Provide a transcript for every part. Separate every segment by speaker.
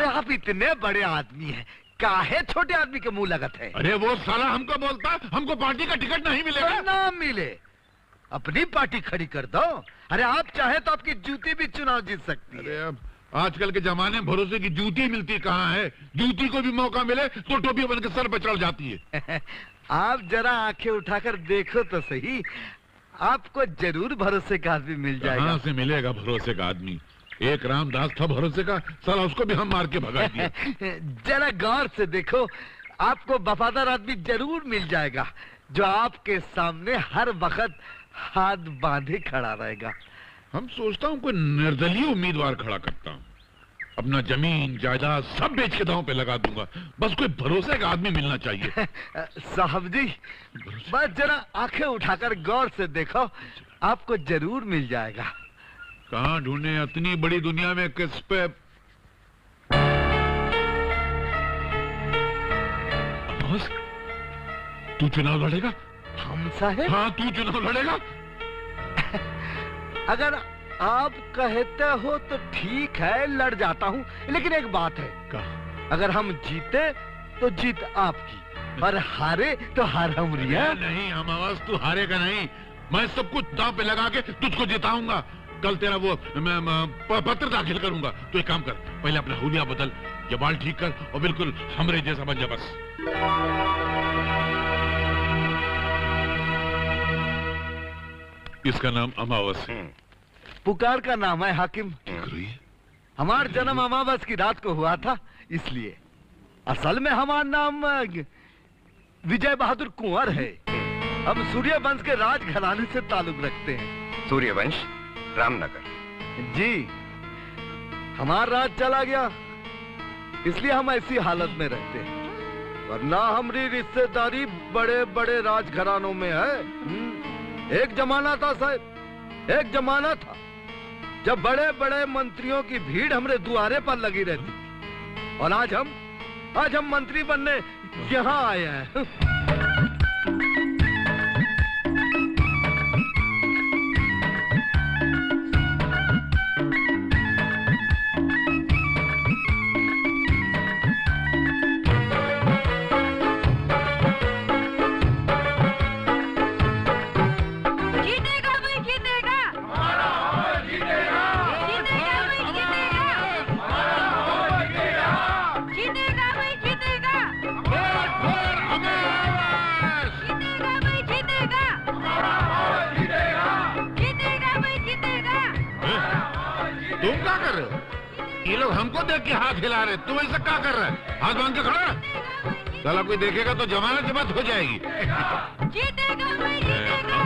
Speaker 1: अरे आप इतने बड़े आदमी हैं, काहे छोटे आदमी के मुंह लगत है?
Speaker 2: अरे वो साला हमको बोलता है हमको पार्टी का टिकट नहीं मिलेगा।
Speaker 1: ना मिले, अपनी पार्टी खड़ी कर दो। अरे आप चाहे तो आपकी जूती भी चुनाव जीत सकती है।
Speaker 2: अरे अब आजकल के जमाने में भरोसे की जूती मिलती कहाँ है? जूती को भी मौका मिले तो टोपी बन के सर पर चढ़ जाती है।
Speaker 1: आप जरा आंखें उठाकर देखो तो सही, आपको जरूर भरोसे का आदमी मिल जाएगा।
Speaker 2: कहाँ से मिलेगा भरोसे का आदमी? एक रामदास था भरोसे का, साला उसको भी हम मार के भगा दिया।
Speaker 1: जरा गौर से देखो, आपको वफादार आदमी जरूर मिल जाएगा जो आपके सामने हर वक्त हाथ बांधे खड़ा रहेगा।
Speaker 2: हम सोचता हूँ कोई निर्दलीय उम्मीदवार खड़ा करता हूँ, अपना जमीन जायदाद सब बेच के दांव पे लगा दूंगा, बस कोई भरोसे का आदमी मिलना चाहिए।
Speaker 1: साहब जी, बस जरा आंखें उठाकर गौर से देखो, आपको जरूर मिल जाएगा।
Speaker 2: कहाँ ढूंढे इतनी बड़ी दुनिया में, किस पे? तू चुनाव लड़ेगा?
Speaker 1: हम साहेब?
Speaker 2: हाँ, तू चुनाव लड़ेगा?
Speaker 1: अगर आप कहते हो तो ठीक है, लड़ जाता हूँ, लेकिन एक बात है।
Speaker 2: कहा?
Speaker 1: अगर हम जीते तो जीत आपकी, और हारे तो हार हमारी है।
Speaker 2: नहीं अमावस, तू हारेगा नहीं, मैं सब कुछ दांव पे लगा के तुझको जिताऊंगा। कल तेरा वो मैं पत्र दाखिल करूंगा। तो एक काम कर, पहले अपना हुलिया बदल, ये बाल ठीक कर और बिल्कुल हमरे जैसा बन जा बस। इसका नाम अमावस है।
Speaker 1: पुकार का नाम है हाकिम। हमारा जन्म अमावस की रात को हुआ था, इसलिए असल में हमारा नाम विजय बहादुर कुंवर है। हम सूर्यवंश के राजघराने से ताल्लुक रखते हैं।
Speaker 3: सूर्यवंश, रामनगर।
Speaker 1: जी, हमारा राज चला गया, इसलिए हम ऐसी हालत में रहते हैं, वरना हमारी रिश्तेदारी बड़े बड़े राजघरानों में है। एक जमाना था साहब, एक जमाना था जब बड़े बड़े मंत्रियों की भीड़ हमरे द्वारे पर लगी रहती थी, और आज हम मंत्री बनने यहाँ आए हैं।
Speaker 2: ये लोग हमको देख के हाथ हिला रहे, तुम ऐसा क्या कर रहा है? हाथ बांध के खड़ा। साला कोई देखेगा तो जमानत जब्त हो जाएगी।
Speaker 4: जीतेगा भाई, जीतेगा।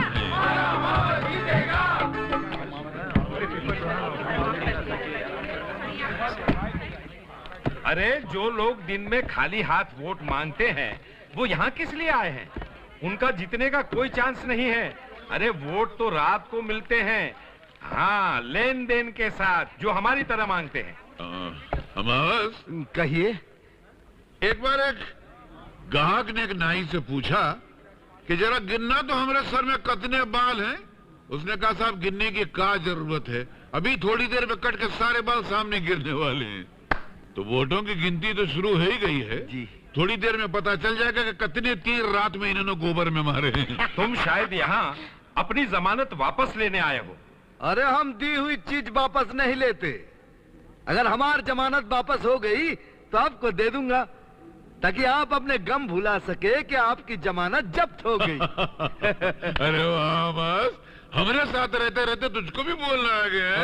Speaker 3: अरे जो लोग दिन में खाली हाथ वोट मांगते हैं, वो यहाँ किस लिए आए हैं? उनका जीतने का कोई चांस नहीं है। अरे वोट तो रात को मिलते हैं, हाँ, लेन देन के साथ, जो हमारी तरह मांगते हैं।
Speaker 2: अमावस,
Speaker 1: कहिए।
Speaker 2: एक बार एक ग्राहक ने एक नाई से पूछा कि जरा गिनना तो हमारे सर में कितने बाल हैं। उसने कहा साहब गिनने की क्या जरूरत है, अभी थोड़ी देर में कट के सारे बाल सामने गिरने वाले हैं। तो वोटों की गिनती तो शुरू हो ही गई है
Speaker 1: जी।
Speaker 2: थोड़ी देर में पता चल जाएगा कि कितने तीर रात में इन्होंने गोबर में मारे हैं।
Speaker 3: तुम शायद यहाँ अपनी जमानत वापस लेने आए हो।
Speaker 1: अरे हम दी हुई चीज वापस नहीं लेते। अगर हमारी जमानत वापस हो गई तो आपको दे दूंगा, ताकि आप अपने गम भुला सके कि आपकी जमानत जब्त हो गई।
Speaker 2: अरे वाह, बस हमारे साथ रहते रहते तुझको भी बोलना आ गया।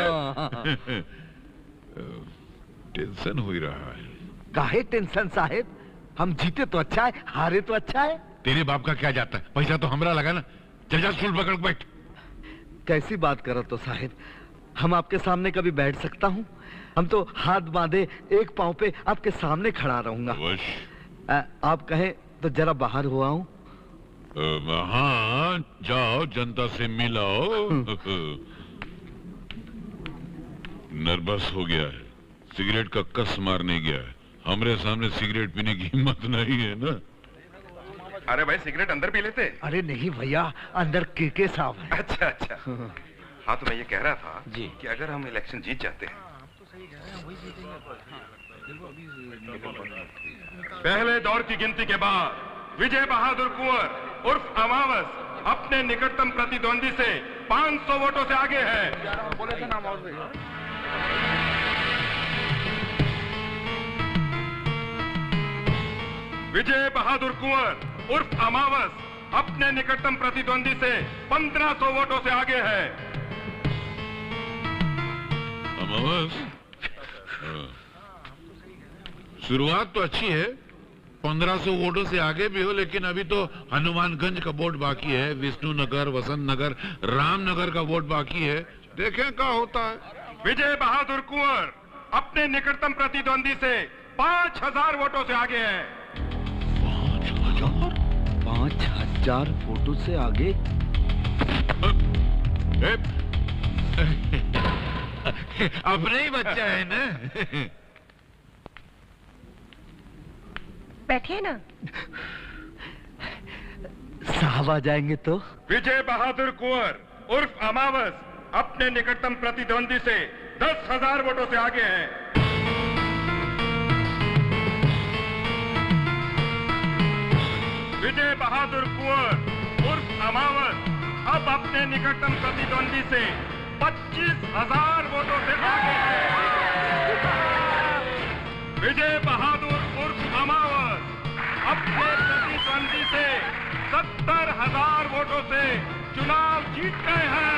Speaker 2: टेंशन हो ही रहा है।
Speaker 1: काहे टेंशन साहेब, हम जीते तो अच्छा है, हारे तो अच्छा है।
Speaker 2: तेरे बाप का क्या जाता है, पैसा तो हमरा लगा ना। चल जा स्टूल पकड़ बैठ।
Speaker 1: कैसी बात करो तो साहेब, हम आपके सामने कभी बैठ सकता हूँ? हम तो हाथ बांधे एक पांव पे आपके सामने खड़ा रहूंगा। आप कहें तो जरा बाहर हो आऊं?
Speaker 2: हाँ, जाओ, जनता से मिलाओ। नर्वस हो गया है, सिगरेट का कस मारने गया है। हमरे सामने सिगरेट पीने की हिम्मत नहीं है ना।
Speaker 3: अरे भाई सिगरेट अंदर पी लेते।
Speaker 1: अरे नहीं भैया, अंदर के साहब है।
Speaker 3: अच्छा अच्छा। हाँ तो मैं ये कह रहा था
Speaker 1: जी
Speaker 3: कि अगर हम इलेक्शन जीत जाते हैं पहले दौर की गिनती के बाद विजय बहादुर कुंवर उर्फ अमावस अपने निकटतम प्रतिद्वंदी से 500 वोटों से आगे है। विजय बहादुर कुंवर उर्फ अमावस अपने निकटतम प्रतिद्वंदी से 1500 वोटों से आगे है।
Speaker 2: अमावस, शुरुआत तो अच्छी है, 1500 वोटों से आगे भी हो, लेकिन अभी तो हनुमानगंज का वोट बाकी है, विष्णुनगर, वसंत नगर, रामनगर का वोट बाकी है। देखें क्या होता है।
Speaker 3: विजय बहादुर कुंवर अपने निकटतम प्रतिद्वंदी से 5000 वोटों से आगे है।
Speaker 1: 5000 वोटों से आगे?
Speaker 2: अपने ही बच्चा है ना।
Speaker 5: बैठिए ना।
Speaker 1: साहब आ जाएंगे तो?
Speaker 3: विजय बहादुर कुंवर उर्फ अमावस अपने निकटतम प्रतिद्वंदी से 10,000 वोटों से आगे हैं। विजय बहादुर कुंवर उर्फ अमावस अब अपने निकटतम प्रतिद्वंदी से 25,000 वोटों से आगे हैं। विजय बहादुर उर्फ अमावस अपने प्रतिद्वंदी से 70,000 वोटों से चुनाव जीत गए हैं।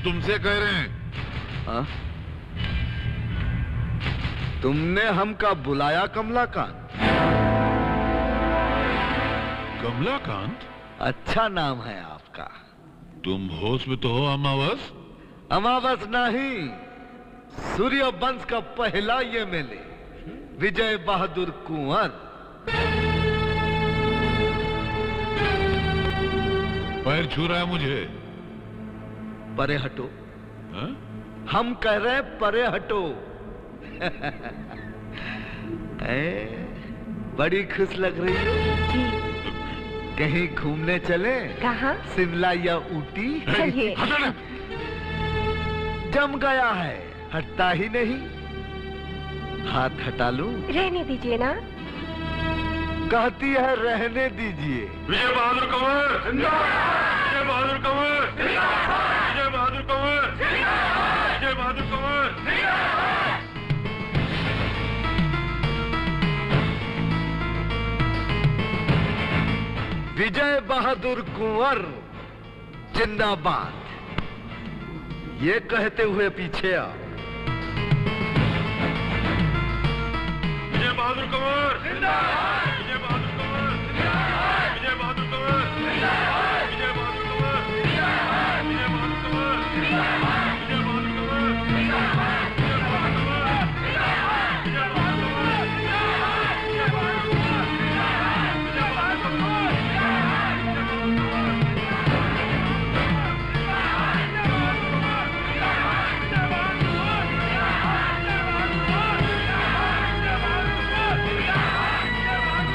Speaker 2: तुमसे कह रहे हैं।
Speaker 1: हाँ? तुमने हमका बुलाया कमलाकांत?
Speaker 2: कमलाकांत?
Speaker 1: अच्छा नाम है आपका।
Speaker 2: तुम होश में तो हो अमावस?
Speaker 1: अमावस नहीं, सूर्य वंश का पहला ये मेले विजय बहादुर कुंवर।
Speaker 2: पैर छू रहा है मुझे।
Speaker 1: परे हटो।
Speaker 2: हा?
Speaker 1: हम कह रहे हैं परे हटो। बड़ी खुश लग रही हो।
Speaker 5: जी।
Speaker 1: कहीं घूमने चले?
Speaker 5: कहाँ?
Speaker 1: शिमला या ऊटी?
Speaker 5: चलिए।
Speaker 1: जम गया है, हटता ही नहीं। हाथ हटा लूं?
Speaker 5: रहने दीजिए ना।
Speaker 1: कहती है रहने दीजिए।
Speaker 3: विजय बहादुर कुंवर जिंदाबाद! विजय बहादुर कुंवर जिंदाबाद! विजय बहादुर कुंवर जिंदाबाद! विजय बहादुर कुंवर जिंदाबाद!
Speaker 1: विजय बहादुर कुंवर जिंदाबाद। ये कहते हुए पीछे आ।
Speaker 3: विजय बहादुर कुंवर जिंदाबाद! विजय बहादुर कुंवर जिंदाबाद! विजय बहादुर कुंवर जिंदाबाद! विजय बहादुर कुंवर जिंदाबाद! विजय बहादुर कुंवर जिंदाबाद! विजय बहादुर कुंवर जिंदाबाद! विजय बहादुर कुंवर जिंदाबाद! विजय बहादुर कुंवर जिंदाबाद! विजय बहादुर कुंवर जिंदाबाद! विजय बहादुर कुंवर जिंदाबाद!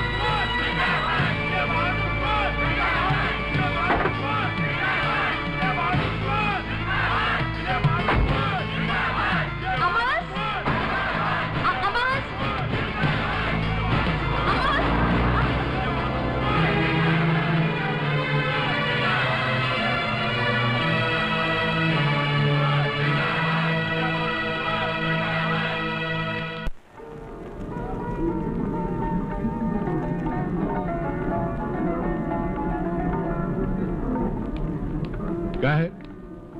Speaker 2: क्या है,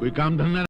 Speaker 2: कोई काम धंधा